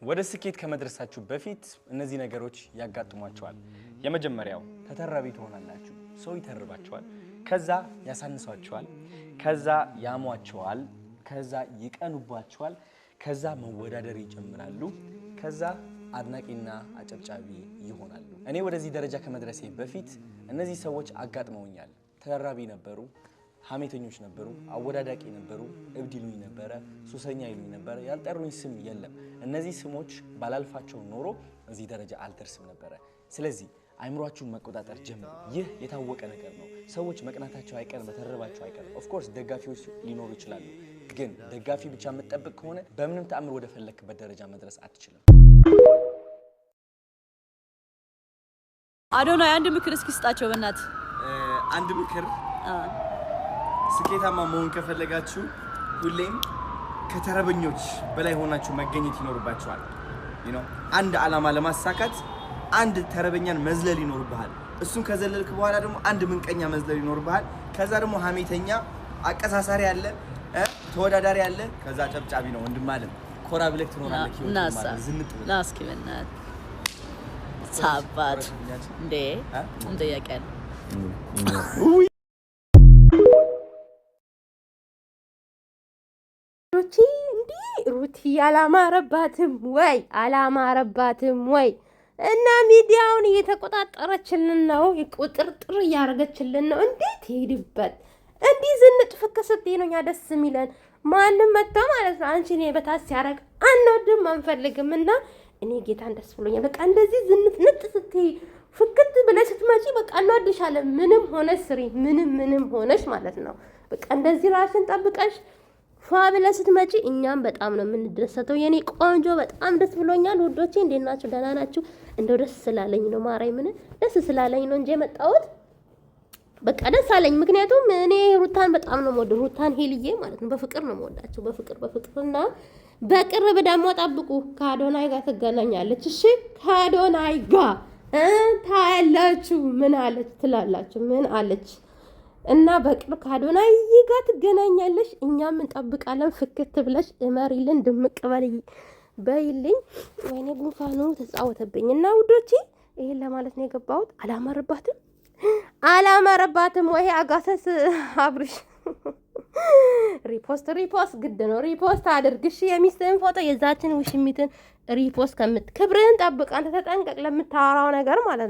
ወደ ስኬት ከመድረሳችሁ በፊት እነዚህ ነገሮች ያጋጥሟቸዋል። የመጀመሪያው ተተራቢ ትሆናላችሁ። ሰው ይተርባቸዋል፣ ከዛ ያሳንሷቸዋል፣ ከዛ ያሟቸዋል፣ ከዛ ይቀኑባቸዋል፣ ከዛ መወዳደር ይጀምራሉ፣ ከዛ አድናቂና አጨብጫቢ ይሆናሉ። እኔ ወደዚህ ደረጃ ከመድረሴ በፊት እነዚህ ሰዎች አጋጥመውኛል። ተተራቢ ነበሩ፣ ሐሜተኞች ነበሩ፣ አወዳዳቂ ነበሩ፣ እብድ ይሉኝ ነበረ፣ ሱሰኛ ይሉኝ ነበረ። ያልጠሩኝ ስም የለም። እነዚህ ስሞች ባላልፋቸው ኖሮ እዚህ ደረጃ አልደርስም ነበረ። ስለዚህ አይምሯችሁን መቆጣጠር ጀምሩ። ይህ የታወቀ ነገር ነው። ሰዎች መቅናታቸው አይቀር፣ መተረባቸው አይቀር። ኦፍ ኮርስ ደጋፊዎች ሊኖሩ ይችላሉ። ግን ደጋፊ ብቻ የምትጠብቅ ከሆነ በምንም ተአምር ወደ ፈለክበት ደረጃ መድረስ አትችልም። አዶናይ አንድ ምክር እስኪ ስጣቸው በእናት አንድ ምክር ስኬታማ መሆን ከፈለጋችሁ ሁሌም ከተረበኞች በላይ ሆናችሁ መገኘት ይኖርባችኋል። አንድ ዓላማ ለማሳካት አንድ ተረበኛን መዝለል ይኖርብሃል። እሱን ከዘለልክ በኋላ ደግሞ አንድ ምንቀኛ መዝለል ይኖርብሃል። ከዛ ደግሞ ሐሜተኛ፣ አቀሳሳሪ አለ፣ ተወዳዳሪ አለ፣ ከዛ ጨብጫቢ ነው ወንድም ማለት ኮራ ብለክ ትኖራለህ። ዝንጥ ብለህ ናስኪ በእናት ሳባት እንዴ እንጠያቀን ሩቲ አላማረባትም ወይ? እና ሚዲያውን እየተቆጣጠረችልን ነው፣ ቁጥርጥር እያደረገችልን ነው። እንዴት ሄድበት እንዲህ ዝንጥ ፍክስ ስትይ ነው እኛ ደስ የሚለን። ማንም መጣ ማለት ነው አንቺ እኔ በታች ሲያደርግ አንወድም አንፈልግም። እና እኔ ጌታን ደስ ብሎኛል። በቃ እንደዚህ ዝንጥ ንጥ ስትይ ፍክት ብለሽ ስትመጪ በቃ እንወድሻለን። ምንም ሆነሽ ስሪ፣ ምንም ሆነሽ ማለት ነው። በቃ እንደዚህ ራስን ጠብቀሽ ፋብለስ ስትመጪ እኛም በጣም ነው የምንደሰተው። የኔ ቆንጆ በጣም ደስ ብሎኛል። ውዶቼ እንዴት ናችሁ? ደህና ናችሁ? እንደው ደስ ስላለኝ ነው ማርያም፣ ምን ደስ ስላለኝ ነው እንጂ የመጣሁት በቃ ደስ አለኝ። ምክንያቱም እኔ ሩታን በጣም ነው የምወደው። ሩታን ሄልዬ ማለት ነው በፍቅር ነው የምወዳቸው፣ በፍቅርና በቅርብ ደግሞ ጠብቁ ከአዶናይ ጋር ትገናኛለች። እሺ ከአዶናይ ጋር ታያላችሁ። ምን አለች ትላላችሁ? ምን አለች? እና በቅርብ ከአዶናይ ጋር ትገናኛለሽ። እኛም እንጠብቃለን። ፍክት ብለሽ እመሪልን፣ ድምቅ በይልኝ። ወይኔ ጉንፋኑ ተጻወተብኝ። እና ውዶቼ ይሄን ለማለት ነው የገባሁት። አላማረባትም ወይ? አጋሰስ አብርሽ ሪፖስት ግድ ነው። ሪፖስት አድርግሽ የሚስትህን ፎቶ የዛችን ውሽሚትን ሪፖስት ክብርህን ጠብቅ። አንተ ተጠንቀቅ ለምታወራው ነገር ማለት ነው።